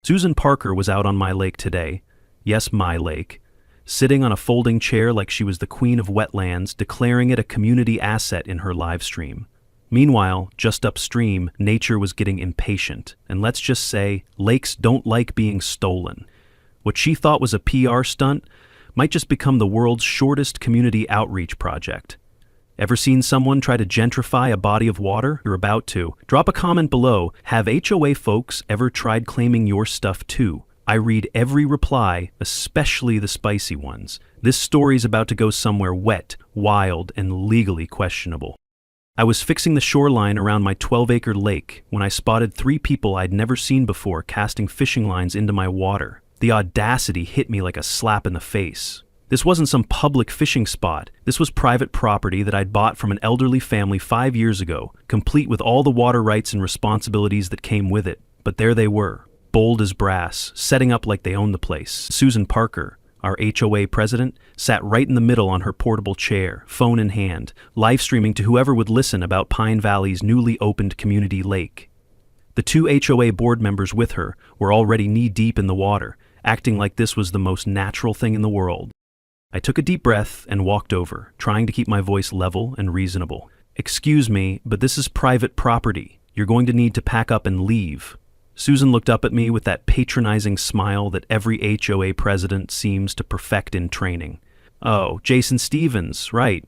Susan Parker was out on my lake today. Yes, my lake. Sitting on a folding chair like she was the queen of wetlands, declaring it a community asset in her live stream. Meanwhile, just upstream, nature was getting impatient, and let's just say, lakes don't like being stolen. What she thought was a PR stunt might just become the world's shortest community outreach project. Ever seen someone try to gentrify a body of water? You're about to. Drop a comment below. Have HOA folks ever tried claiming your stuff too? I read every reply, especially the spicy ones. This story's about to go somewhere wet, wild, and legally questionable. I was fixing the shoreline around my 12-acre lake when I spotted 3 people I'd never seen before casting fishing lines into my water. The audacity hit me like a slap in the face. This wasn't some public fishing spot. This was private property that I'd bought from an elderly family 5 years ago, complete with all the water rights and responsibilities that came with it. But there they were, bold as brass, setting up like they owned the place. Susan Parker, our HOA president, sat right in the middle on her portable chair, phone in hand, live streaming to whoever would listen about Pine Valley's newly opened community lake. The 2 HOA board members with her were already knee-deep in the water, acting like this was the most natural thing in the world. I took a deep breath and walked over, trying to keep my voice level and reasonable. "Excuse me, but this is private property. You're going to need to pack up and leave." Susan looked up at me with that patronizing smile that every HOA president seems to perfect in training. "Oh, Jason Stevens, right.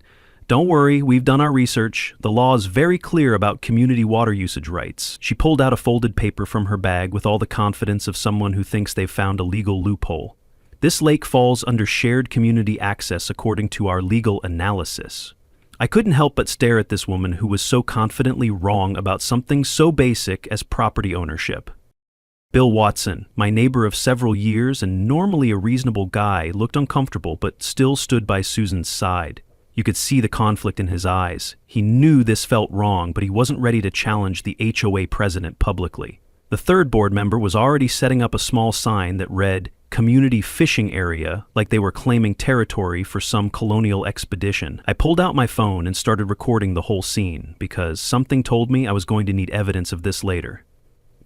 Don't worry, we've done our research. The law is very clear about community water usage rights." She pulled out a folded paper from her bag with all the confidence of someone who thinks they've found a legal loophole. "This lake falls under shared community access according to our legal analysis." I couldn't help but stare at this woman who was so confidently wrong about something so basic as property ownership. Bill Watson, my neighbor of several years and normally a reasonable guy, looked uncomfortable but still stood by Susan's side. You could see the conflict in his eyes. He knew this felt wrong, but he wasn't ready to challenge the HOA president publicly. The 3rd board member was already setting up a small sign that read, "Community Fishing Area," like they were claiming territory for some colonial expedition. I pulled out my phone and started recording the whole scene, because something told me I was going to need evidence of this later.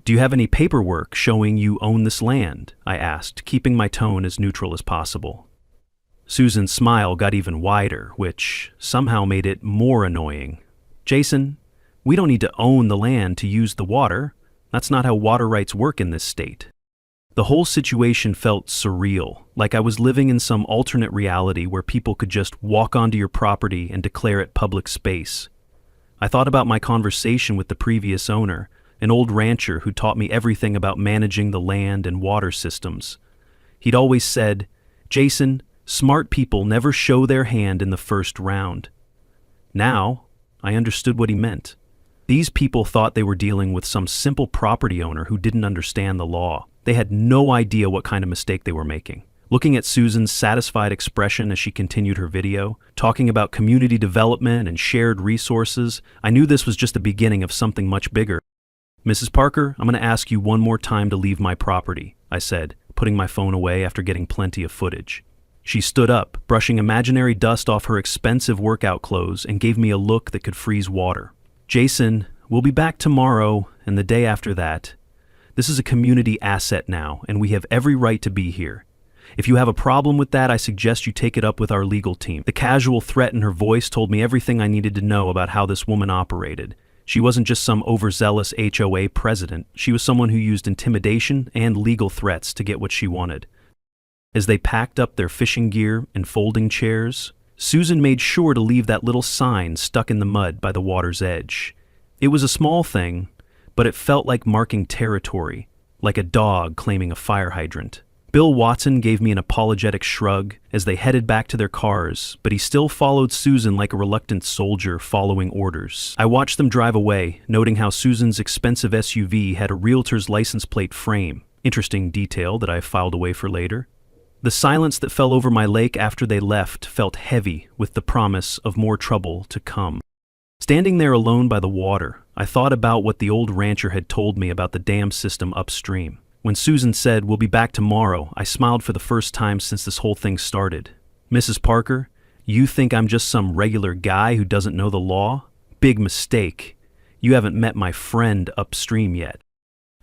"Do you have any paperwork showing you own this land?" I asked, keeping my tone as neutral as possible. Susan's smile got even wider, which somehow made it more annoying. "Jason, we don't need to own the land to use the water. That's not how water rights work in this state." The whole situation felt surreal, like I was living in some alternate reality where people could just walk onto your property and declare it public space. I thought about my conversation with the previous owner, an old rancher who taught me everything about managing the land and water systems. He'd always said, "Jason, smart people never show their hand in the first round." Now, I understood what he meant. These people thought they were dealing with some simple property owner who didn't understand the law. They had no idea what kind of mistake they were making. Looking at Susan's satisfied expression as she continued her video, talking about community development and shared resources, I knew this was just the beginning of something much bigger. "Mrs. Parker, I'm going to ask you one more time to leave my property," I said, putting my phone away after getting plenty of footage. She stood up, brushing imaginary dust off her expensive workout clothes, and gave me a look that could freeze water. "Jason, we'll be back tomorrow and the day after that. This is a community asset now, and we have every right to be here. If you have a problem with that, I suggest you take it up with our legal team." The casual threat in her voice told me everything I needed to know about how this woman operated. She wasn't just some overzealous HOA president. She was someone who used intimidation and legal threats to get what she wanted. As they packed up their fishing gear and folding chairs, Susan made sure to leave that little sign stuck in the mud by the water's edge. It was a small thing, but it felt like marking territory, like a dog claiming a fire hydrant. Bill Watson gave me an apologetic shrug as they headed back to their cars, but he still followed Susan like a reluctant soldier following orders. I watched them drive away, noting how Susan's expensive SUV had a realtor's license plate frame. Interesting detail that I filed away for later. The silence that fell over my lake after they left felt heavy with the promise of more trouble to come. Standing there alone by the water, I thought about what the old rancher had told me about the dam system upstream. When Susan said, "We'll be back tomorrow," I smiled for the first time since this whole thing started. "Mrs. Parker, you think I'm just some regular guy who doesn't know the law? Big mistake. You haven't met my friend upstream yet."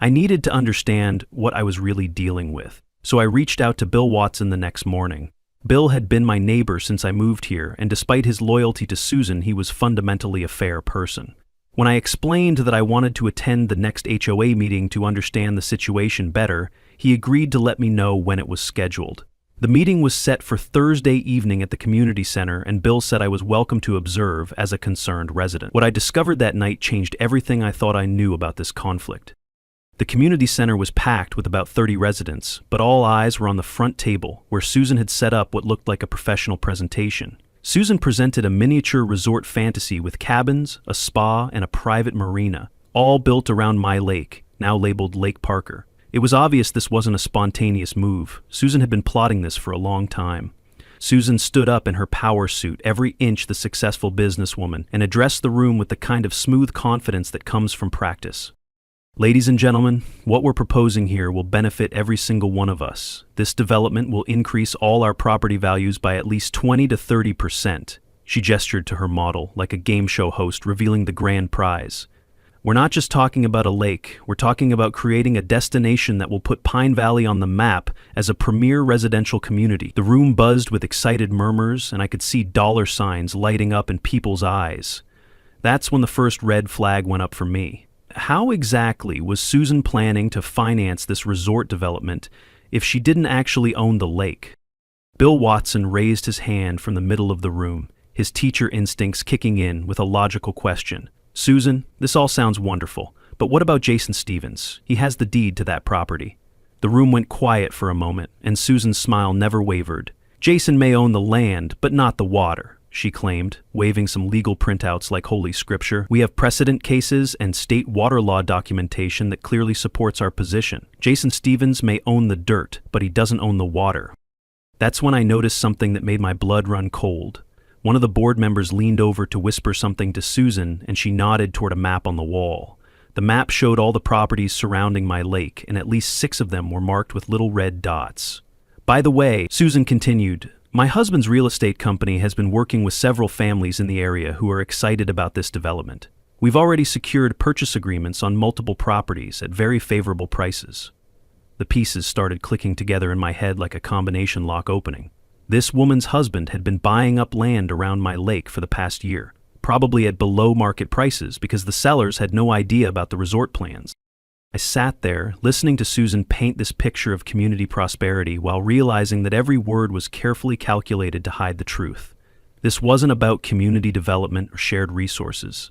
I needed to understand what I was really dealing with. So I reached out to Bill Watson the next morning. Bill had been my neighbor since I moved here, and despite his loyalty to Susan, he was fundamentally a fair person. When I explained that I wanted to attend the next HOA meeting to understand the situation better, he agreed to let me know when it was scheduled. The meeting was set for Thursday evening at the community center, and Bill said I was welcome to observe as a concerned resident. What I discovered that night changed everything I thought I knew about this conflict. The community center was packed with about 30 residents, but all eyes were on the front table, where Susan had set up what looked like a professional presentation. Susan presented a miniature resort fantasy with cabins, a spa, and a private marina, all built around my lake, now labeled Lake Parker. It was obvious this wasn't a spontaneous move. Susan had been plotting this for a long time. Susan stood up in her power suit, every inch the successful businesswoman, and addressed the room with the kind of smooth confidence that comes from practice. Ladies and gentlemen, what we're proposing here will benefit every single one of us. This development will increase all our property values by at least 20 to 30%. She gestured to her model, like a game show host revealing the grand prize. We're not just talking about a lake, we're talking about creating a destination that will put Pine Valley on the map as a premier residential community. The room buzzed with excited murmurs, and I could see dollar signs lighting up in people's eyes. That's when the first red flag went up for me. How exactly was Susan planning to finance this resort development if she didn't actually own the lake? Bill Watson raised his hand from the middle of the room, his teacher instincts kicking in with a logical question. Susan, this all sounds wonderful, but what about Jason Stevens? He has the deed to that property. The room went quiet for a moment, and Susan's smile never wavered. Jason may own the land, but not the water, she claimed, waving some legal printouts like Holy Scripture. We have precedent cases and state water law documentation that clearly supports our position. Jason Stevens may own the dirt, but he doesn't own the water. That's when I noticed something that made my blood run cold. One of the board members leaned over to whisper something to Susan, and she nodded toward a map on the wall. The map showed all the properties surrounding my lake, and at least 6 of them were marked with little red dots. By the way, Susan continued, my husband's real estate company has been working with several families in the area who are excited about this development. We've already secured purchase agreements on multiple properties at very favorable prices. The pieces started clicking together in my head like a combination lock opening. This woman's husband had been buying up land around my lake for the past year, probably at below market prices because the sellers had no idea about the resort plans. I sat there, listening to Susan paint this picture of community prosperity while realizing that every word was carefully calculated to hide the truth. This wasn't about community development or shared resources.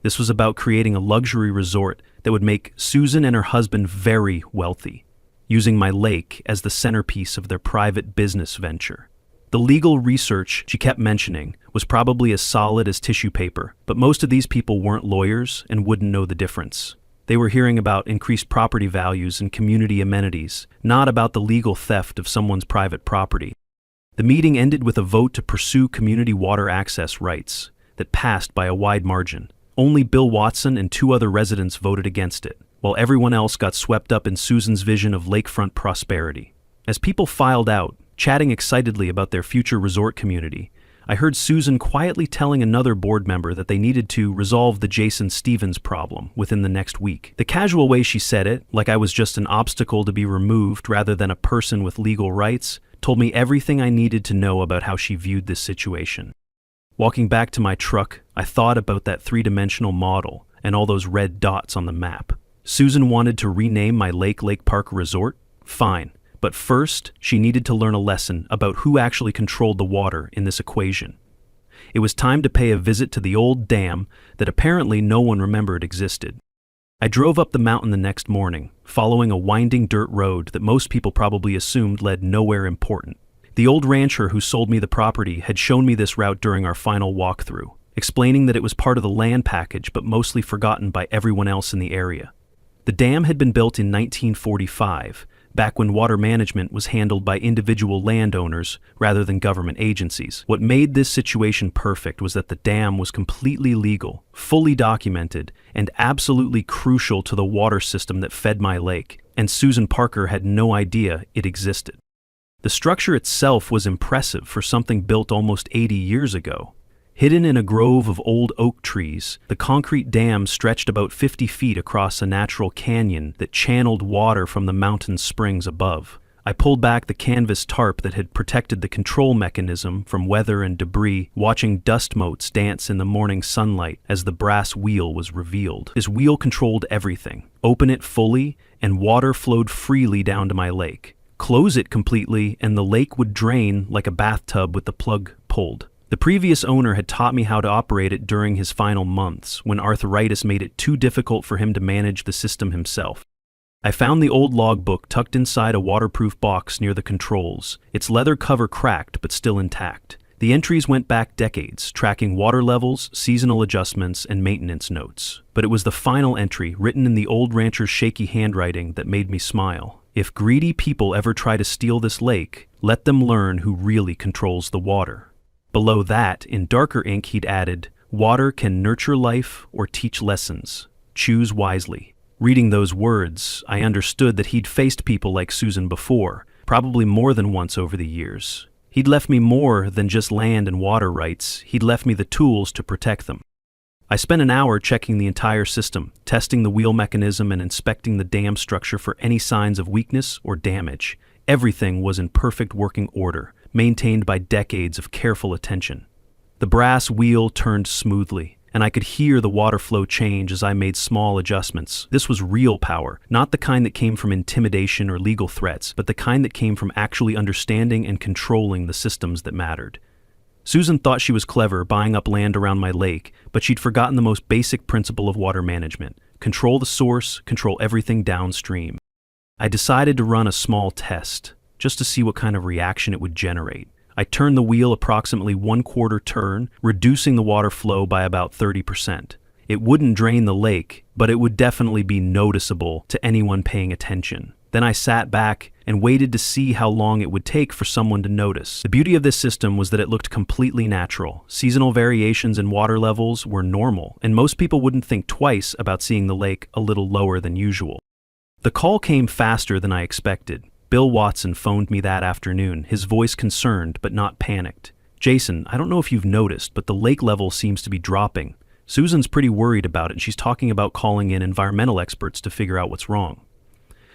This was about creating a luxury resort that would make Susan and her husband very wealthy, using my lake as the centerpiece of their private business venture. The legal research she kept mentioning was probably as solid as tissue paper, but most of these people weren't lawyers and wouldn't know the difference. They were hearing about increased property values and community amenities, not about the legal theft of someone's private property. The meeting ended with a vote to pursue community water access rights that passed by a wide margin. Only Bill Watson and 2 other residents voted against it, while everyone else got swept up in Susan's vision of lakefront prosperity. As people filed out, chatting excitedly about their future resort community, I heard Susan quietly telling another board member that they needed to resolve the Jason Stevens problem within the next week. The casual way she said it, like I was just an obstacle to be removed rather than a person with legal rights, told me everything I needed to know about how she viewed this situation. Walking back to my truck, I thought about that 3-dimensional model and all those red dots on the map. Susan wanted to rename my Lake Park Resort? Fine. But first, she needed to learn a lesson about who actually controlled the water in this equation. It was time to pay a visit to the old dam that apparently no one remembered existed. I drove up the mountain the next morning, following a winding dirt road that most people probably assumed led nowhere important. The old rancher who sold me the property had shown me this route during our final walkthrough, explaining that it was part of the land package but mostly forgotten by everyone else in the area. The dam had been built in 1945, back when water management was handled by individual landowners rather than government agencies. What made this situation perfect was that the dam was completely legal, fully documented, and absolutely crucial to the water system that fed my lake, and Susan Parker had no idea it existed. The structure itself was impressive for something built almost 80 years ago. Hidden in a grove of old oak trees, the concrete dam stretched about 50 feet across a natural canyon that channeled water from the mountain springs above. I pulled back the canvas tarp that had protected the control mechanism from weather and debris, watching dust motes dance in the morning sunlight as the brass wheel was revealed. This wheel controlled everything. Open it fully, and water flowed freely down to my lake. Close it completely, and the lake would drain like a bathtub with the plug pulled. The previous owner had taught me how to operate it during his final months, when arthritis made it too difficult for him to manage the system himself. I found the old logbook tucked inside a waterproof box near the controls, its leather cover cracked but still intact. The entries went back decades, tracking water levels, seasonal adjustments, and maintenance notes. But it was the final entry, written in the old rancher's shaky handwriting, that made me smile. If greedy people ever try to steal this lake, let them learn who really controls the water. Below that, in darker ink, he'd added, "Water can nurture life or teach lessons. Choose wisely." Reading those words, I understood that he'd faced people like Susan before, probably more than once over the years. He'd left me more than just land and water rights. He'd left me the tools to protect them. I spent an hour checking the entire system, testing the wheel mechanism and inspecting the dam structure for any signs of weakness or damage. Everything was in perfect working order, maintained by decades of careful attention. The brass wheel turned smoothly, and I could hear the water flow change as I made small adjustments. This was real power, not the kind that came from intimidation or legal threats, but the kind that came from actually understanding and controlling the systems that mattered. Susan thought she was clever buying up land around my lake, but she'd forgotten the most basic principle of water management: control the source, control everything downstream. I decided to run a small test, just to see what kind of reaction it would generate. I turned the wheel approximately 1/4 turn, reducing the water flow by about 30%. It wouldn't drain the lake, but it would definitely be noticeable to anyone paying attention. Then I sat back and waited to see how long it would take for someone to notice. The beauty of this system was that it looked completely natural. Seasonal variations in water levels were normal, and most people wouldn't think twice about seeing the lake a little lower than usual. The call came faster than I expected. Bill Watson phoned me that afternoon, his voice concerned but not panicked. "Jason, I don't know if you've noticed, but the lake level seems to be dropping. Susan's pretty worried about it, and she's talking about calling in environmental experts to figure out what's wrong."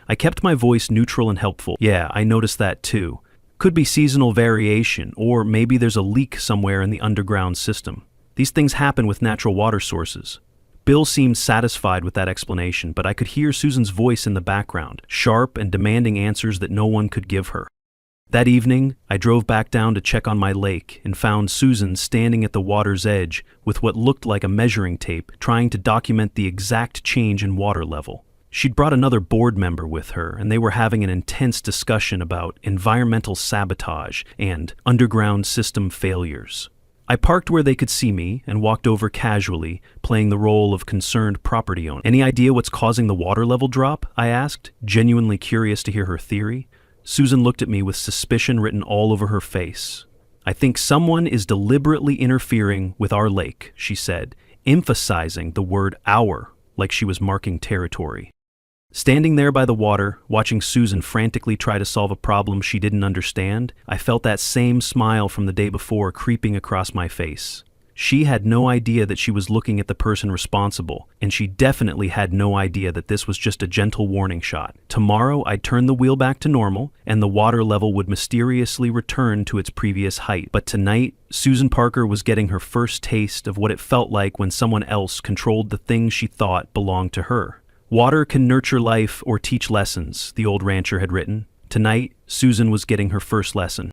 I kept my voice neutral and helpful. "Yeah, I noticed that too. Could be seasonal variation, or maybe there's a leak somewhere in the underground system. These things happen with natural water sources." Bill seemed satisfied with that explanation, but I could hear Susan's voice in the background, sharp and demanding answers that no one could give her. That evening, I drove back down to check on my lake and found Susan standing at the water's edge with what looked like a measuring tape, trying to document the exact change in water level. She'd brought another board member with her, and they were having an intense discussion about environmental sabotage and underground system failures. I parked where they could see me and walked over casually, playing the role of concerned property owner. "Any idea what's causing the water level drop?" I asked, genuinely curious to hear her theory. Susan looked at me with suspicion written all over her face. "I think someone is deliberately interfering with our lake," she said, emphasizing the word "our," like she was marking territory. Standing there by the water, watching Susan frantically try to solve a problem she didn't understand, I felt that same smile from the day before creeping across my face. She had no idea that she was looking at the person responsible, and she definitely had no idea that this was just a gentle warning shot. Tomorrow, I'd turn the wheel back to normal, and the water level would mysteriously return to its previous height. But tonight, Susan Parker was getting her first taste of what it felt like when someone else controlled the things she thought belonged to her. "Water can nurture life or teach lessons," the old rancher had written. Tonight, Susan was getting her first lesson.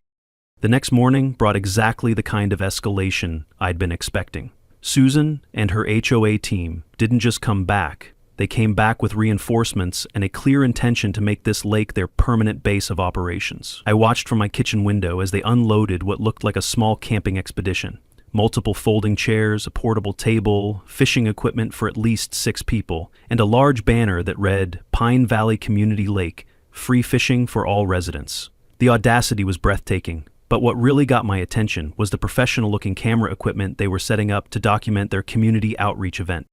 The next morning brought exactly the kind of escalation I'd been expecting. Susan and her HOA team didn't just come back. They came back with reinforcements and a clear intention to make this lake their permanent base of operations. I watched from my kitchen window as they unloaded what looked like a small camping expedition. Multiple folding chairs, a portable table, fishing equipment for at least 6 people, and a large banner that read, "Pine Valley Community Lake, free fishing for all residents." The audacity was breathtaking, but what really got my attention was the professional-looking camera equipment they were setting up to document their community outreach event.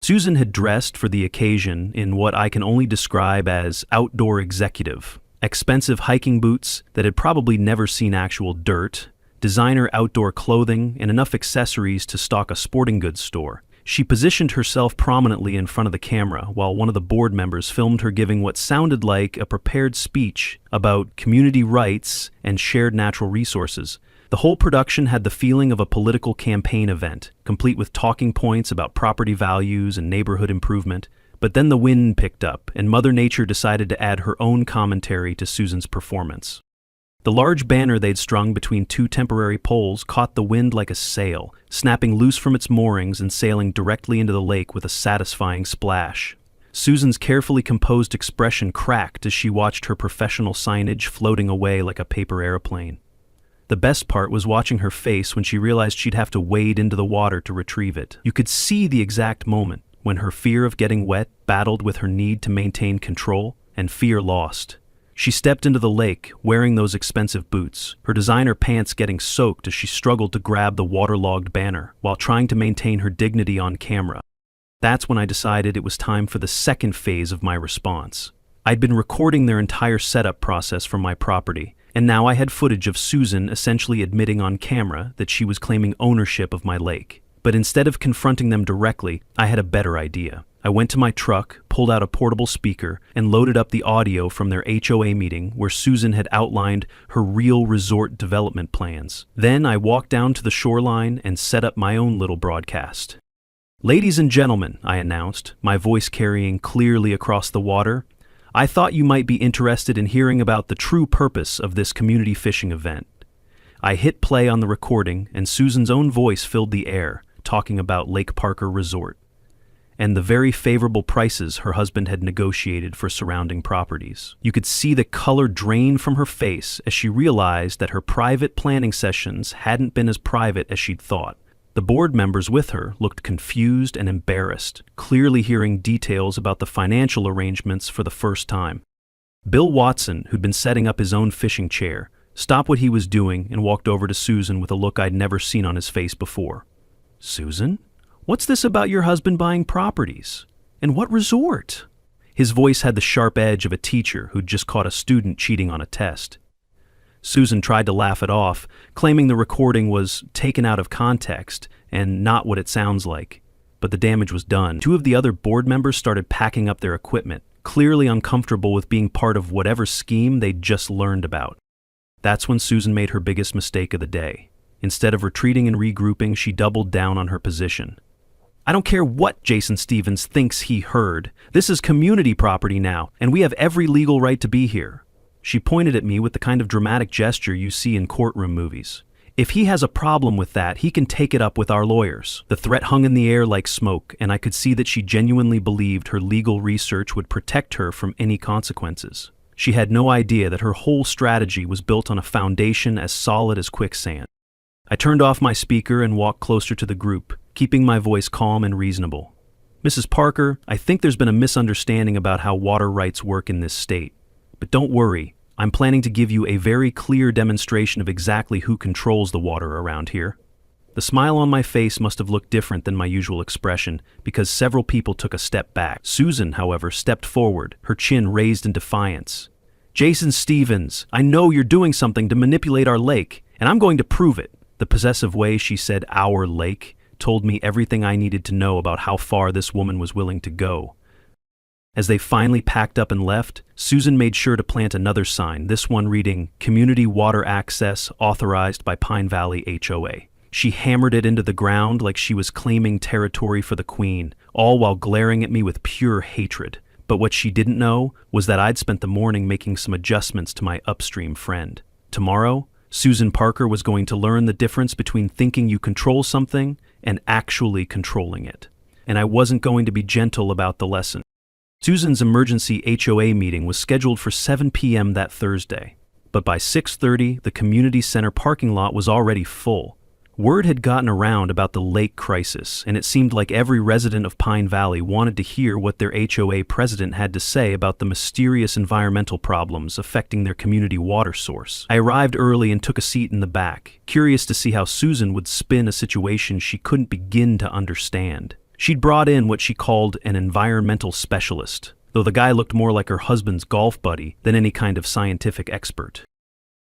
Susan had dressed for the occasion in what I can only describe as outdoor executive. Expensive hiking boots that had probably never seen actual dirt, designer outdoor clothing, and enough accessories to stock a sporting goods store. She positioned herself prominently in front of the camera while one of the board members filmed her giving what sounded like a prepared speech about community rights and shared natural resources. The whole production had the feeling of a political campaign event, complete with talking points about property values and neighborhood improvement. But then the wind picked up, and Mother Nature decided to add her own commentary to Susan's performance. The large banner they'd strung between two temporary poles caught the wind like a sail, snapping loose from its moorings and sailing directly into the lake with a satisfying splash. Susan's carefully composed expression cracked as she watched her professional signage floating away like a paper airplane. The best part was watching her face when she realized she'd have to wade into the water to retrieve it. You could see the exact moment when her fear of getting wet battled with her need to maintain control, and fear lost. She stepped into the lake, wearing those expensive boots, her designer pants getting soaked as she struggled to grab the waterlogged banner while trying to maintain her dignity on camera. That's when I decided it was time for the second phase of my response. I'd been recording their entire setup process from my property, and now I had footage of Susan essentially admitting on camera that she was claiming ownership of my lake. But instead of confronting them directly, I had a better idea. I went to my truck, pulled out a portable speaker, and loaded up the audio from their HOA meeting where Susan had outlined her real resort development plans. Then I walked down to the shoreline and set up my own little broadcast. "Ladies and gentlemen," I announced, my voice carrying clearly across the water, "I thought you might be interested in hearing about the true purpose of this community fishing event." I hit play on the recording, and Susan's own voice filled the air, talking about Lake Parker Resort and the very favorable prices her husband had negotiated for surrounding properties. You could see the color drain from her face as she realized that her private planning sessions hadn't been as private as she'd thought. The board members with her looked confused and embarrassed, clearly hearing details about the financial arrangements for the first time. Bill Watson, who'd been setting up his own fishing chair, stopped what he was doing and walked over to Susan with a look I'd never seen on his face before. "Susan? What's this about your husband buying properties? And what resort?" His voice had the sharp edge of a teacher who'd just caught a student cheating on a test. Susan tried to laugh it off, claiming the recording was taken out of context and not what it sounds like. But the damage was done. Two of the other board members started packing up their equipment, clearly uncomfortable with being part of whatever scheme they'd just learned about. That's when Susan made her biggest mistake of the day. Instead of retreating and regrouping, she doubled down on her position. "I don't care what Jason Stevens thinks he heard. This is community property now, and we have every legal right to be here." She pointed at me with the kind of dramatic gesture you see in courtroom movies. "If he has a problem with that, he can take it up with our lawyers." The threat hung in the air like smoke, and I could see that she genuinely believed her legal research would protect her from any consequences. She had no idea that her whole strategy was built on a foundation as solid as quicksand. I turned off my speaker and walked closer to the group, keeping my voice calm and reasonable. "Mrs. Parker, I think there's been a misunderstanding about how water rights work in this state. But don't worry, I'm planning to give you a very clear demonstration of exactly who controls the water around here." The smile on my face must have looked different than my usual expression, because several people took a step back. Susan, however, stepped forward, her chin raised in defiance. "Jason Stevens, I know you're doing something to manipulate our lake, and I'm going to prove it." The possessive way she said "our lake" told me everything I needed to know about how far this woman was willing to go. As they finally packed up and left, Susan made sure to plant another sign, this one reading, "Community Water Access Authorized by Pine Valley HOA." She hammered it into the ground like she was claiming territory for the queen, all while glaring at me with pure hatred. But what she didn't know was that I'd spent the morning making some adjustments to my Upstream friend. Tomorrow, Susan Parker was going to learn the difference between thinking you control something and actually controlling it. And I wasn't going to be gentle about the lesson. Susan's emergency HOA meeting was scheduled for 7 p.m. that Thursday, but by 6:30, the community center parking lot was already full. Word had gotten around about the lake crisis, and it seemed like every resident of Pine Valley wanted to hear what their HOA president had to say about the mysterious environmental problems affecting their community water source. I arrived early and took a seat in the back, curious to see how Susan would spin a situation she couldn't begin to understand. She'd brought in what she called an environmental specialist, though the guy looked more like her husband's golf buddy than any kind of scientific expert.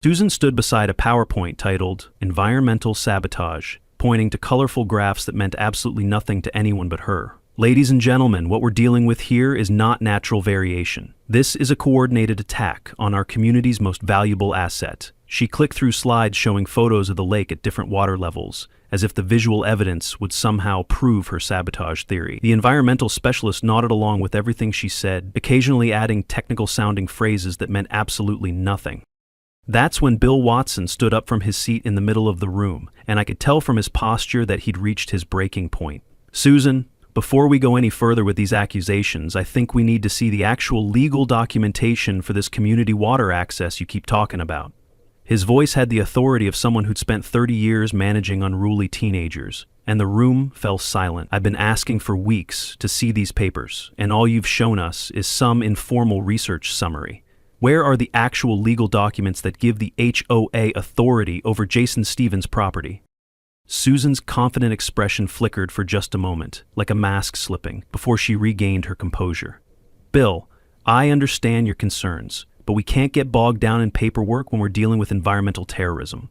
Susan stood beside a PowerPoint titled Environmental Sabotage, pointing to colorful graphs that meant absolutely nothing to anyone but her. Ladies and gentlemen, what we're dealing with here is not natural variation. This is a coordinated attack on our community's most valuable asset. She clicked through slides showing photos of the lake at different water levels, as if the visual evidence would somehow prove her sabotage theory. The environmental specialist nodded along with everything she said, occasionally adding technical-sounding phrases that meant absolutely nothing. That's when Bill Watson stood up from his seat in the middle of the room, and I could tell from his posture that he'd reached his breaking point. Susan, before we go any further with these accusations, I think we need to see the actual legal documentation for this community water access you keep talking about. His voice had the authority of someone who'd spent 30 years managing unruly teenagers, and the room fell silent. I've been asking for weeks to see these papers, and all you've shown us is some informal research summary. Where are the actual legal documents that give the HOA authority over Jason Stevens' property? Susan's confident expression flickered for just a moment, like a mask slipping, before she regained her composure. Bill, I understand your concerns, but we can't get bogged down in paperwork when we're dealing with environmental terrorism.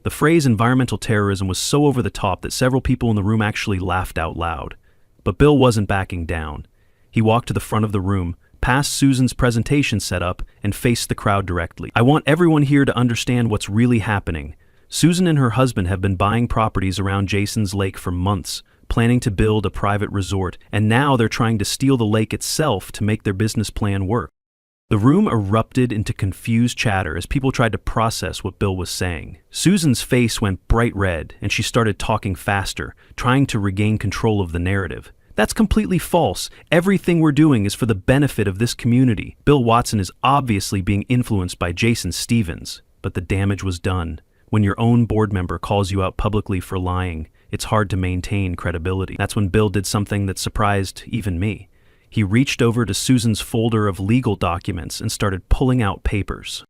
The phrase environmental terrorism was so over the top that several people in the room actually laughed out loud. But Bill wasn't backing down. He walked to the front of the room, past Susan's presentation setup, and faced the crowd directly. I want everyone here to understand what's really happening. Susan and her husband have been buying properties around Jason's lake for months, planning to build a private resort, and now they're trying to steal the lake itself to make their business plan work. The room erupted into confused chatter as people tried to process what Bill was saying. Susan's face went bright red, and she started talking faster, trying to regain control of the narrative. That's completely false. Everything we're doing is for the benefit of this community. Bill Watson is obviously being influenced by Jason Stevens, but the damage was done. When your own board member calls you out publicly for lying, it's hard to maintain credibility. That's when Bill did something that surprised even me. He reached over to Susan's folder of legal documents and started pulling out papers.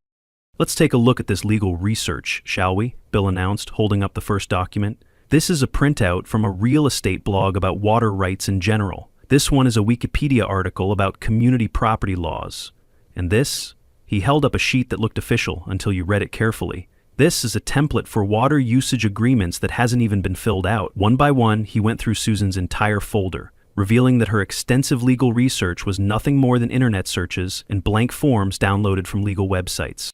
Let's take a look at this legal research, shall we? Bill announced, holding up the first document. This is a printout from a real estate blog about water rights in general. This one is a Wikipedia article about community property laws. And this? He held up a sheet that looked official until you read it carefully. This is a template for water usage agreements that hasn't even been filled out. One by one, he went through Susan's entire folder, revealing that her extensive legal research was nothing more than internet searches and blank forms downloaded from legal websites.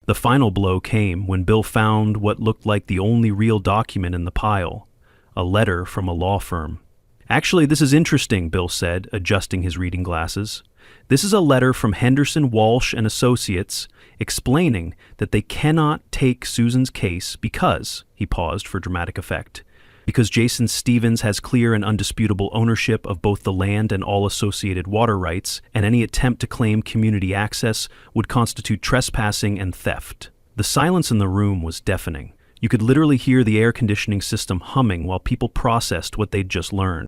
The final blow came when Bill found what looked like the only real document in the pile, a letter from a law firm. Actually, this is interesting, Bill said, adjusting his reading glasses. This is a letter from Henderson, Walsh and Associates explaining that they cannot take Susan's case because, he paused for dramatic effect, because Jason Stevens has clear and undisputable ownership of both the land and all associated water rights, and any attempt to claim community access would constitute trespassing and theft. The silence in the room was deafening. You could literally hear the air conditioning system humming while people processed what they'd just learned.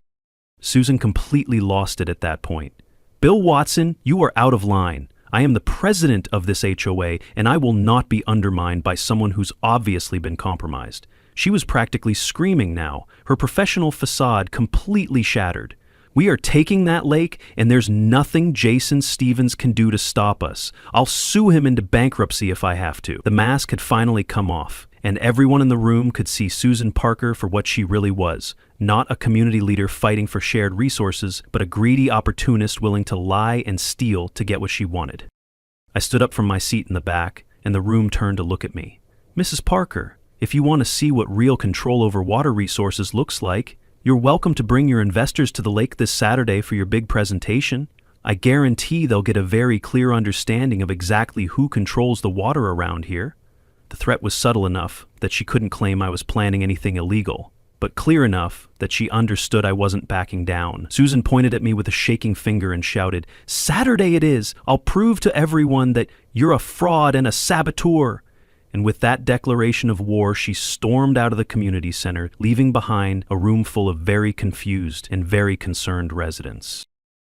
Susan completely lost it at that point. Bill Watson, you are out of line. I am the president of this HOA, and I will not be undermined by someone who's obviously been compromised. She was practically screaming now, her professional facade completely shattered. We are taking that lake, and there's nothing Jason Stevens can do to stop us. I'll sue him into bankruptcy if I have to. The mask had finally come off, and everyone in the room could see Susan Parker for what she really was. Not a community leader fighting for shared resources, but a greedy opportunist willing to lie and steal to get what she wanted. I stood up from my seat in the back, and the room turned to look at me. Mrs. Parker, if you want to see what real control over water resources looks like, you're welcome to bring your investors to the lake this Saturday for your big presentation. I guarantee they'll get a very clear understanding of exactly who controls the water around here. The threat was subtle enough that she couldn't claim I was planning anything illegal, but clear enough that she understood I wasn't backing down. Susan pointed at me with a shaking finger and shouted, "Saturday it is! I'll prove to everyone that you're a fraud and a saboteur!" And with that declaration of war, she stormed out of the community center, leaving behind a room full of very confused and very concerned residents.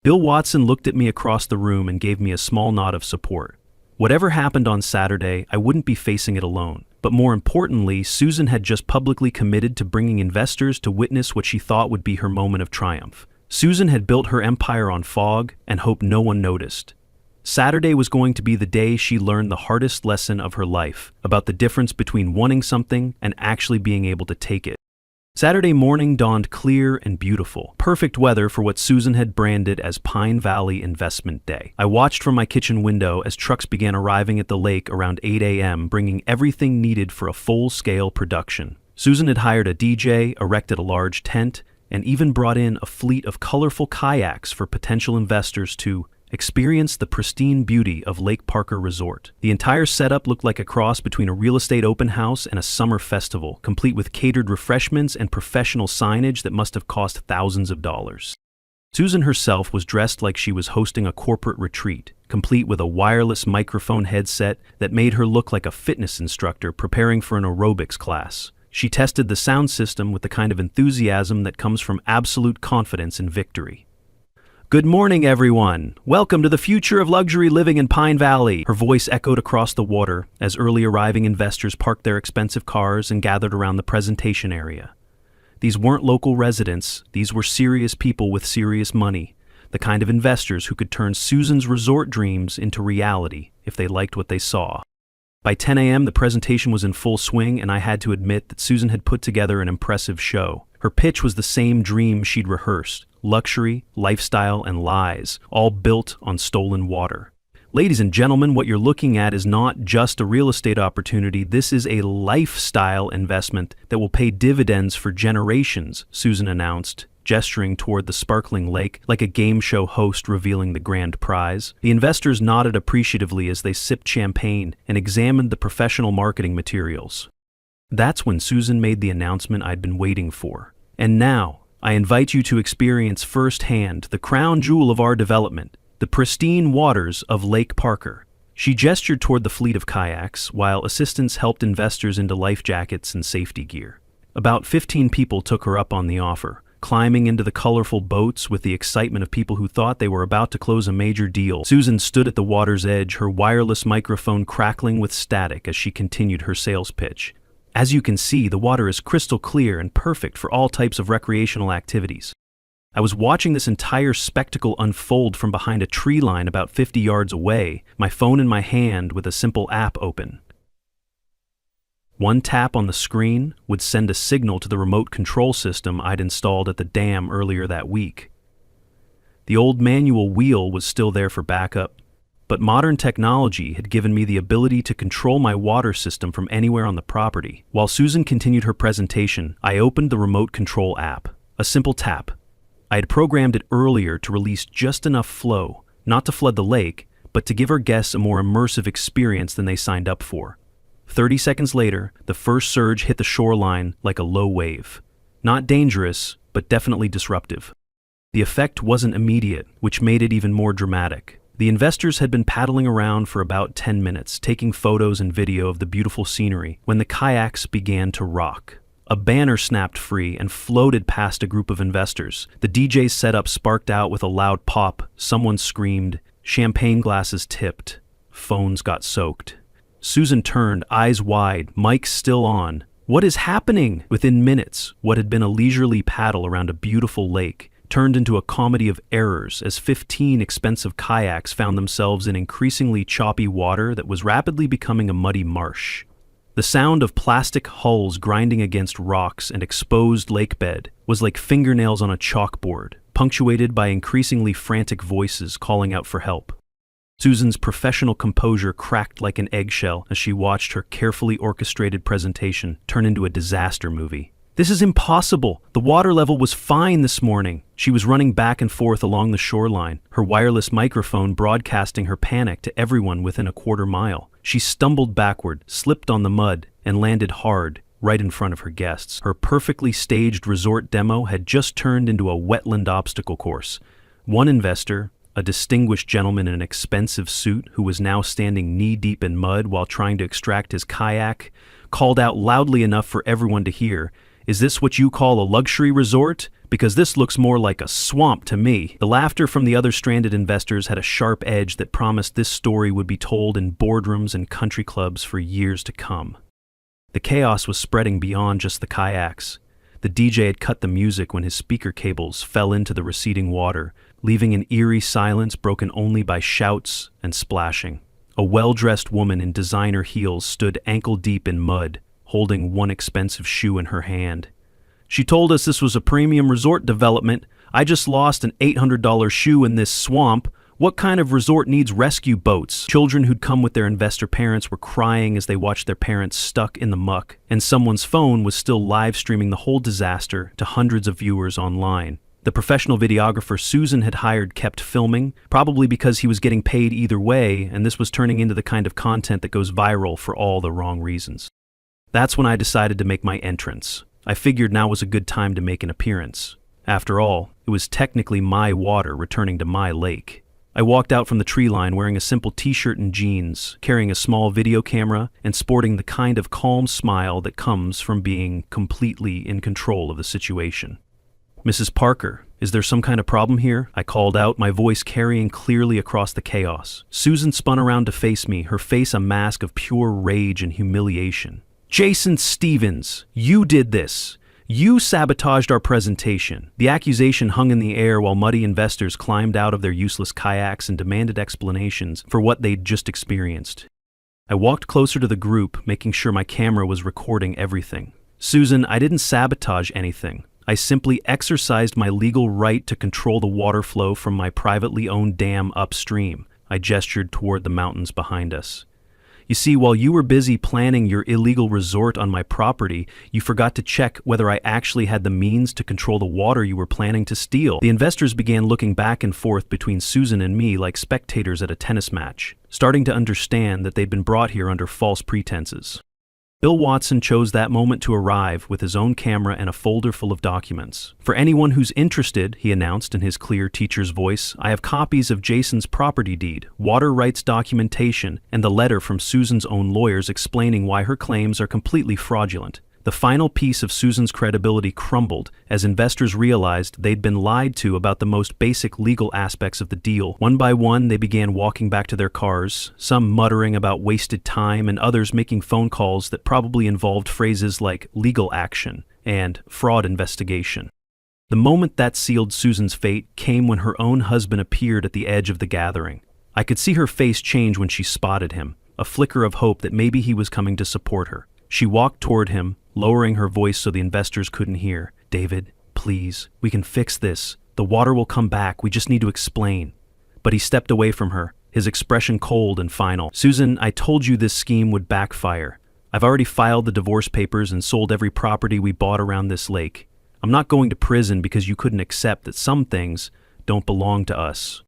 Bill Watson looked at me across the room and gave me a small nod of support. Whatever happened on Saturday, I wouldn't be facing it alone. But more importantly, Susan had just publicly committed to bringing investors to witness what she thought would be her moment of triumph. Susan had built her empire on fog and hoped no one noticed. Saturday was going to be the day she learned the hardest lesson of her life about the difference between wanting something and actually being able to take it. Saturday morning dawned clear and beautiful, perfect weather for what Susan had branded as Pine Valley Investment Day. I watched from my kitchen window as trucks began arriving at the lake around 8 a.m., bringing everything needed for a full-scale production. Susan had hired a DJ, erected a large tent, and even brought in a fleet of colorful kayaks for potential investors to experience the pristine beauty of Lake Parker Resort. The entire setup looked like a cross between a real estate open house and a summer festival, complete with catered refreshments and professional signage that must have cost thousands of dollars. Susan herself was dressed like she was hosting a corporate retreat, complete with a wireless microphone headset that made her look like a fitness instructor preparing for an aerobics class. She tested the sound system with the kind of enthusiasm that comes from absolute confidence in victory. "Good morning, everyone. Welcome to the future of luxury living in Pine Valley." Her voice echoed across the water as early arriving investors parked their expensive cars and gathered around the presentation area. These weren't local residents. These were serious people with serious money, the kind of investors who could turn Susan's resort dreams into reality if they liked what they saw. By 10 a.m., the presentation was in full swing, and I had to admit that Susan had put together an impressive show. Her pitch was the same dream she'd rehearsed: luxury, lifestyle, and lies, all built on stolen water. Ladies and gentlemen, what you're looking at is not just a real estate opportunity. This is a lifestyle investment that will pay dividends for generations, Susan announced, gesturing toward the sparkling lake like a game show host revealing the grand prize. The investors nodded appreciatively as they sipped champagne and examined the professional marketing materials. That's when Susan made the announcement I'd been waiting for. "And now, I invite you to experience firsthand the crown jewel of our development, the pristine waters of Lake Parker." She gestured toward the fleet of kayaks, while assistants helped investors into life jackets and safety gear. About 15 people took her up on the offer, climbing into the colorful boats with the excitement of people who thought they were about to close a major deal. Susan stood at the water's edge, her wireless microphone crackling with static as she continued her sales pitch. "As you can see, the water is crystal clear and perfect for all types of recreational activities." I was watching this entire spectacle unfold from behind a tree line about 50 yards away, my phone in my hand with a simple app open. One tap on the screen would send a signal to the remote control system I'd installed at the dam earlier that week. The old manual wheel was still there for backup, but modern technology had given me the ability to control my water system from anywhere on the property. While Susan continued her presentation, I opened the remote control app. A simple tap. I had programmed it earlier to release just enough flow, not to flood the lake, but to give our guests a more immersive experience than they signed up for. 30 seconds later, the first surge hit the shoreline like a low wave. Not dangerous, but definitely disruptive. The effect wasn't immediate, which made it even more dramatic. The investors had been paddling around for about 10 minutes, taking photos and video of the beautiful scenery, when the kayaks began to rock. A banner snapped free and floated past a group of investors. The DJ's setup sparked out with a loud pop. Someone screamed. Champagne glasses tipped. Phones got soaked. Susan turned, eyes wide, mic still on. "What is happening?" Within minutes, what had been a leisurely paddle around a beautiful lake turned into a comedy of errors as 15 expensive kayaks found themselves in increasingly choppy water that was rapidly becoming a muddy marsh. The sound of plastic hulls grinding against rocks and exposed lake bed was like fingernails on a chalkboard, punctuated by increasingly frantic voices calling out for help. Susan's professional composure cracked like an eggshell as she watched her carefully orchestrated presentation turn into a disaster movie. "This is impossible. The water level was fine this morning." She was running back and forth along the shoreline, her wireless microphone broadcasting her panic to everyone within a quarter mile. She stumbled backward, slipped on the mud, and landed hard, right in front of her guests. Her perfectly staged resort demo had just turned into a wetland obstacle course. One investor, a distinguished gentleman in an expensive suit who was now standing knee-deep in mud while trying to extract his kayak, called out loudly enough for everyone to hear, "Is this what you call a luxury resort? Because this looks more like a swamp to me." The laughter from the other stranded investors had a sharp edge that promised this story would be told in boardrooms and country clubs for years to come. The chaos was spreading beyond just the kayaks. The DJ had cut the music when his speaker cables fell into the receding water, leaving an eerie silence broken only by shouts and splashing. A well-dressed woman in designer heels stood ankle-deep in mud, holding one expensive shoe in her hand. She told us this was a premium resort development. I just lost an $800 shoe in this swamp. What kind of resort needs rescue boats? Children who'd come with their investor parents were crying as they watched their parents stuck in the muck, and someone's phone was still live streaming the whole disaster to hundreds of viewers online. The professional videographer Susan had hired kept filming, probably because he was getting paid either way, and this was turning into the kind of content that goes viral for all the wrong reasons. That's when I decided to make my entrance. I figured now was a good time to make an appearance. After all, it was technically my water returning to my lake. I walked out from the tree line wearing a simple t-shirt and jeans, carrying a small video camera, and sporting the kind of calm smile that comes from being completely in control of the situation. "Mrs. Parker, is there some kind of problem here?" I called out, my voice carrying clearly across the chaos. Susan spun around to face me, her face a mask of pure rage and humiliation. "Jason Stevens, you did this. You sabotaged our presentation." The accusation hung in the air while muddy investors climbed out of their useless kayaks and demanded explanations for what they'd just experienced. I walked closer to the group, making sure my camera was recording everything. "Susan, I didn't sabotage anything. I simply exercised my legal right to control the water flow from my privately owned dam upstream." I gestured toward the mountains behind us. "You see, while you were busy planning your illegal resort on my property, you forgot to check whether I actually had the means to control the water you were planning to steal." The investors began looking back and forth between Susan and me like spectators at a tennis match, starting to understand that they'd been brought here under false pretenses. Bill Watson chose that moment to arrive with his own camera and a folder full of documents. "For anyone who's interested," he announced in his clear teacher's voice, "I have copies of Jason's property deed, water rights documentation, and the letter from Susan's own lawyers explaining why her claims are completely fraudulent." The final piece of Susan's credibility crumbled as investors realized they'd been lied to about the most basic legal aspects of the deal. One by one, they began walking back to their cars, some muttering about wasted time and others making phone calls that probably involved phrases like legal action and fraud investigation. The moment that sealed Susan's fate came when her own husband appeared at the edge of the gathering. I could see her face change when she spotted him, a flicker of hope that maybe he was coming to support her. She walked toward him, lowering her voice so the investors couldn't hear. "David, please, we can fix this. The water will come back, we just need to explain." But he stepped away from her, his expression cold and final. "Susan, I told you this scheme would backfire. I've already filed the divorce papers and sold every property we bought around this lake. I'm not going to prison because you couldn't accept that some things don't belong to us."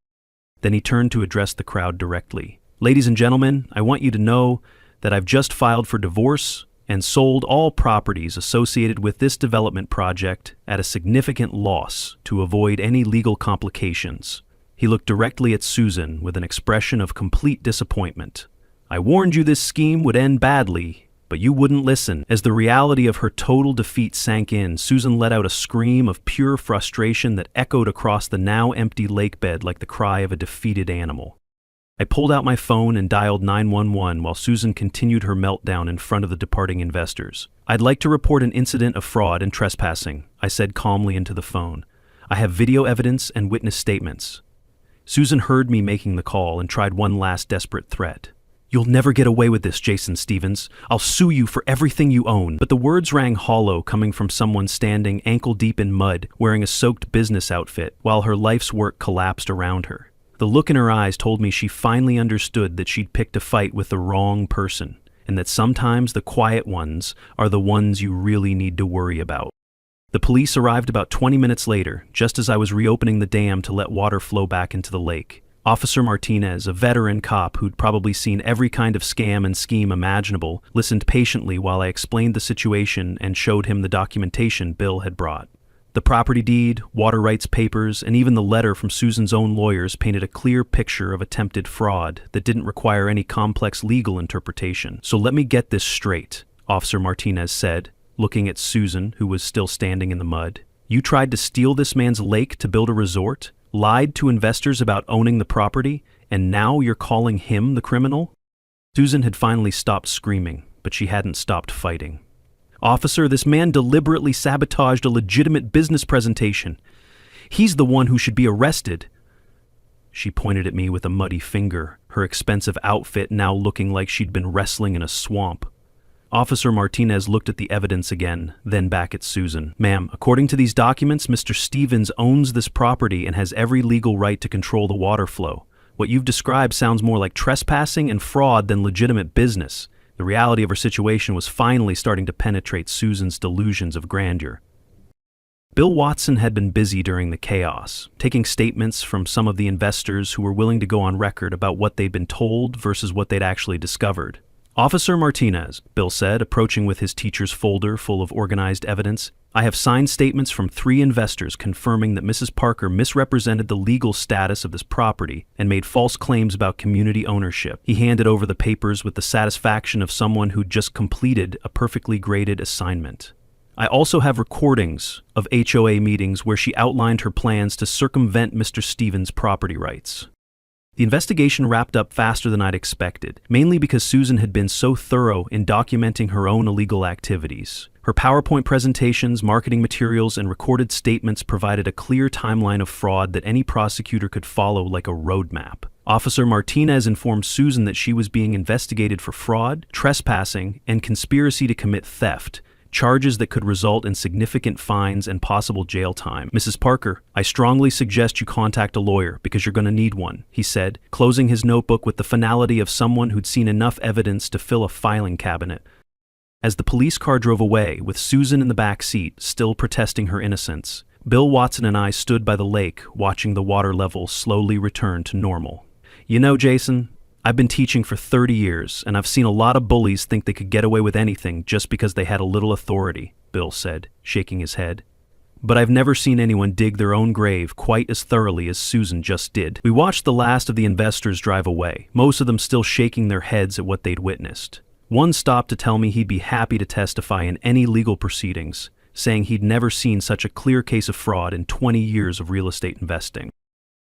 Then he turned to address the crowd directly. "Ladies and gentlemen, I want you to know that I've just filed for divorce and sold all properties associated with this development project at a significant loss to avoid any legal complications." He looked directly at Susan with an expression of complete disappointment. "I warned you this scheme would end badly, but you wouldn't listen." As the reality of her total defeat sank in, Susan let out a scream of pure frustration that echoed across the now empty lake bed like the cry of a defeated animal. I pulled out my phone and dialed 911 while Susan continued her meltdown in front of the departing investors. "I'd like to report an incident of fraud and trespassing," I said calmly into the phone. "I have video evidence and witness statements." Susan heard me making the call and tried one last desperate threat. "You'll never get away with this, Jason Stevens. I'll sue you for everything you own." But the words rang hollow, coming from someone standing ankle-deep in mud, wearing a soaked business outfit, while her life's work collapsed around her. The look in her eyes told me she finally understood that she'd picked a fight with the wrong person, and that sometimes the quiet ones are the ones you really need to worry about. The police arrived about 20 minutes later, just as I was reopening the dam to let water flow back into the lake. Officer Martinez, a veteran cop who'd probably seen every kind of scam and scheme imaginable, listened patiently while I explained the situation and showed him the documentation Bill had brought. The property deed, water rights papers, and even the letter from Susan's own lawyers painted a clear picture of attempted fraud that didn't require any complex legal interpretation. "So let me get this straight," Officer Martinez said, looking at Susan, who was still standing in the mud. "You tried to steal this man's lake to build a resort, lied to investors about owning the property, and now you're calling him the criminal?" Susan had finally stopped screaming, but she hadn't stopped fighting. "Officer, this man deliberately sabotaged a legitimate business presentation. He's the one who should be arrested. She pointed at me with a muddy finger, her expensive outfit now looking like she'd been wrestling in a swamp. Officer Martinez looked at the evidence again, then back at Susan. "Ma'am, according to these documents, Mr. Stevens owns this property and has every legal right to control the water flow. What you've described sounds more like trespassing and fraud than legitimate business." The reality of her situation was finally starting to penetrate Susan's delusions of grandeur. Bill Watson had been busy during the chaos, taking statements from some of the investors who were willing to go on record about what they'd been told versus what they'd actually discovered. "Officer Martinez," Bill said, approaching with his teacher's folder full of organized evidence, "I have signed statements from 3 investors confirming that Mrs. Parker misrepresented the legal status of this property and made false claims about community ownership." He handed over the papers with the satisfaction of someone who'd just completed a perfectly graded assignment. "I also have recordings of HOA meetings where she outlined her plans to circumvent Mr. Stevens' property rights." The investigation wrapped up faster than I'd expected, mainly because Susan had been so thorough in documenting her own illegal activities. Her PowerPoint presentations, marketing materials, and recorded statements provided a clear timeline of fraud that any prosecutor could follow like a roadmap. Officer Martinez informed Susan that she was being investigated for fraud, trespassing, and conspiracy to commit theft, charges that could result in significant fines and possible jail time. "Mrs. Parker, I strongly suggest you contact a lawyer because you're going to need one," he said, closing his notebook with the finality of someone who'd seen enough evidence to fill a filing cabinet. As the police car drove away, with Susan in the back seat, still protesting her innocence, Bill Watson and I stood by the lake, watching the water level slowly return to normal. "You know, Jason, I've been teaching for 30 years, and I've seen a lot of bullies think they could get away with anything just because they had a little authority," Bill said, shaking his head. "But I've never seen anyone dig their own grave quite as thoroughly as Susan just did." We watched the last of the investors drive away, most of them still shaking their heads at what they'd witnessed. One stopped to tell me he'd be happy to testify in any legal proceedings, saying he'd never seen such a clear case of fraud in 20 years of real estate investing.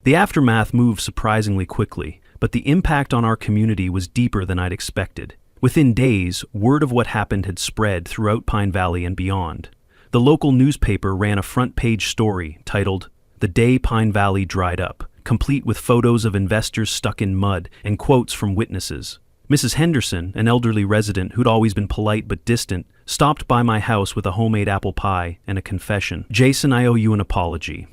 The aftermath moved surprisingly quickly, but the impact on our community was deeper than I'd expected. Within days, word of what happened had spread throughout Pine Valley and beyond. The local newspaper ran a front-page story titled, "The Day Pine Valley Dried Up," complete with photos of investors stuck in mud and quotes from witnesses. Mrs. Henderson, an elderly resident who'd always been polite but distant, stopped by my house with a homemade apple pie and a confession. "Jason, I owe you an apology.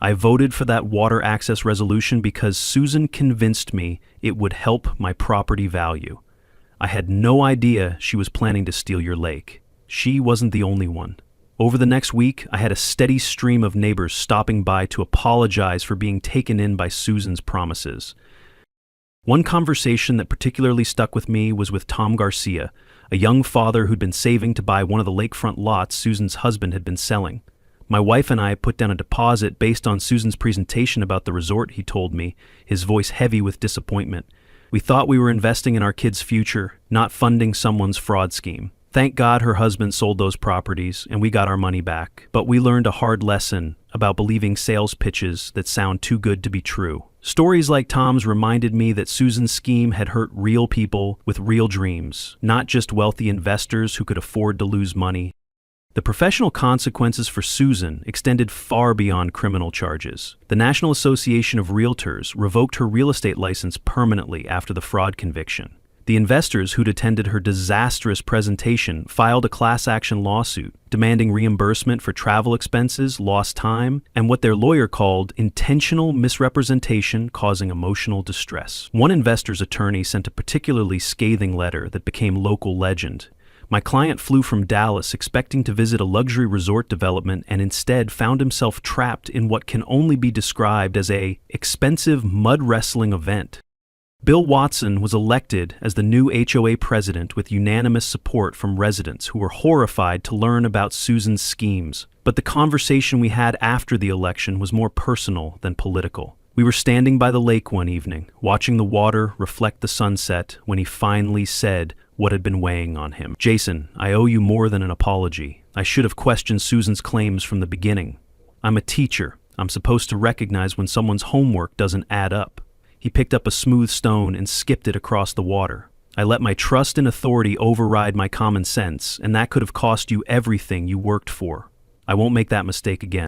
I voted for that water access resolution because Susan convinced me it would help my property value. I had no idea she was planning to steal your lake. She wasn't the only one." Over the next week, I had a steady stream of neighbors stopping by to apologize for being taken in by Susan's promises. One conversation that particularly stuck with me was with Tom Garcia, a young father who'd been saving to buy one of the lakefront lots Susan's husband had been selling. My wife and I put down a deposit based on Susan's presentation about the resort, he told me, his voice heavy with disappointment. We thought we were investing in our kids' future, not funding someone's fraud scheme. Thank God her husband sold those properties and we got our money back. But we learned a hard lesson about believing sales pitches that sound too good to be true. Stories like Tom's reminded me that Susan's scheme had hurt real people with real dreams, not just wealthy investors who could afford to lose money. The professional consequences for Susan extended far beyond criminal charges. The National Association of Realtors revoked her real estate license permanently after the fraud conviction. The investors who'd attended her disastrous presentation filed a class action lawsuit, demanding reimbursement for travel expenses, lost time, and what their lawyer called intentional misrepresentation causing emotional distress. One investor's attorney sent a particularly scathing letter that became local legend. My client flew from Dallas expecting to visit a luxury resort development and instead found himself trapped in what can only be described as an expensive mud wrestling event. Bill Watson was elected as the new HOA president with unanimous support from residents who were horrified to learn about Susan's schemes. But the conversation we had after the election was more personal than political. We were standing by the lake one evening, watching the water reflect the sunset when he finally said what had been weighing on him. "Jason, I owe you more than an apology. I should have questioned Susan's claims from the beginning. I'm a teacher. I'm supposed to recognize when someone's homework doesn't add up." He picked up a smooth stone and skipped it across the water. "I let my trust in authority override my common sense, and that could have cost you everything you worked for. I won't make that mistake again."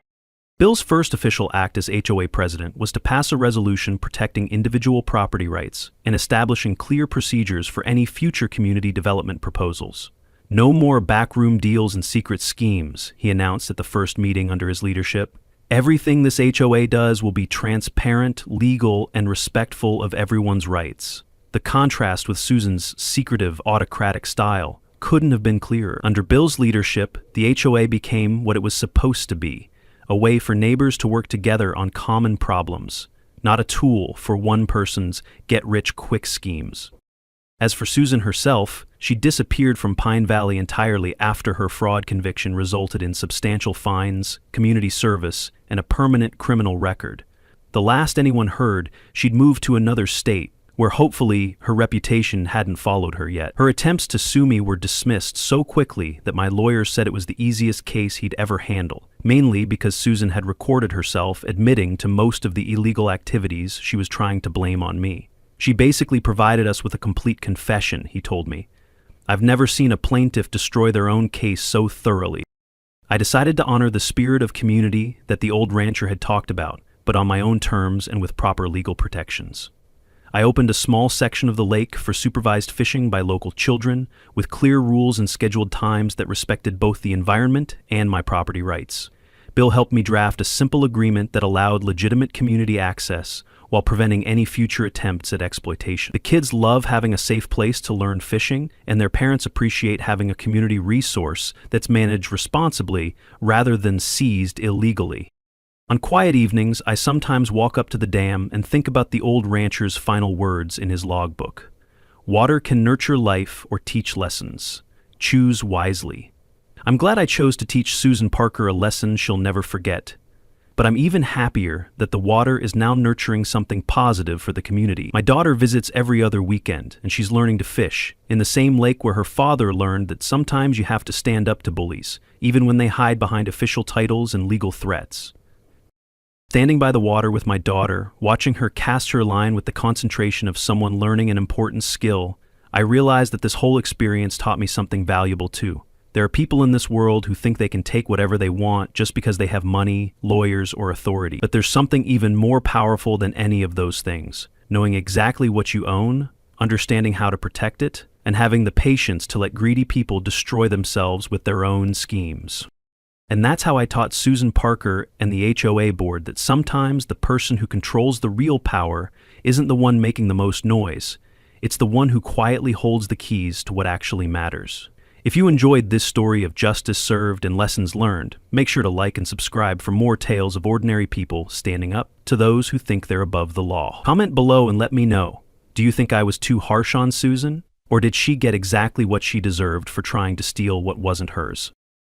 Bill's first official act as HOA president was to pass a resolution protecting individual property rights and establishing clear procedures for any future community development proposals. No more backroom deals and secret schemes, he announced at the first meeting under his leadership. Everything this HOA does will be transparent, legal, and respectful of everyone's rights. The contrast with Susan's secretive, autocratic style couldn't have been clearer. Under Bill's leadership, the HOA became what it was supposed to be, a way for neighbors to work together on common problems, not a tool for one person's get-rich-quick schemes. As for Susan herself, she disappeared from Pine Valley entirely after her fraud conviction resulted in substantial fines, community service, and a permanent criminal record. The last anyone heard, she'd moved to another state, where hopefully her reputation hadn't followed her yet. Her attempts to sue me were dismissed so quickly that my lawyer said it was the easiest case he'd ever handle, mainly because Susan had recorded herself admitting to most of the illegal activities she was trying to blame on me. She basically provided us with a complete confession, he told me. I've never seen a plaintiff destroy their own case so thoroughly. I decided to honor the spirit of community that the old rancher had talked about, but on my own terms and with proper legal protections. I opened a small section of the lake for supervised fishing by local children, with clear rules and scheduled times that respected both the environment and my property rights. Bill helped me draft a simple agreement that allowed legitimate community access while preventing any future attempts at exploitation. The kids love having a safe place to learn fishing, and their parents appreciate having a community resource that's managed responsibly rather than seized illegally. On quiet evenings, I sometimes walk up to the dam and think about the old rancher's final words in his logbook. Water can nurture life or teach lessons. Choose wisely. I'm glad I chose to teach Susan Parker a lesson she'll never forget. But I'm even happier that the water is now nurturing something positive for the community. My daughter visits every other weekend, and she's learning to fish, in the same lake where her father learned that sometimes you have to stand up to bullies, even when they hide behind official titles and legal threats. Standing by the water with my daughter, watching her cast her line with the concentration of someone learning an important skill, I realized that this whole experience taught me something valuable too. There are people in this world who think they can take whatever they want just because they have money, lawyers, or authority. But there's something even more powerful than any of those things: knowing exactly what you own, understanding how to protect it, and having the patience to let greedy people destroy themselves with their own schemes. And that's how I taught Susan Parker and the HOA board that sometimes the person who controls the real power isn't the one making the most noise. It's the one who quietly holds the keys to what actually matters. If you enjoyed this story of justice served and lessons learned, make sure to like and subscribe for more tales of ordinary people standing up to those who think they're above the law. Comment below and let me know. Do you think I was too harsh on Susan? Or did she get exactly what she deserved for trying to steal what wasn't hers?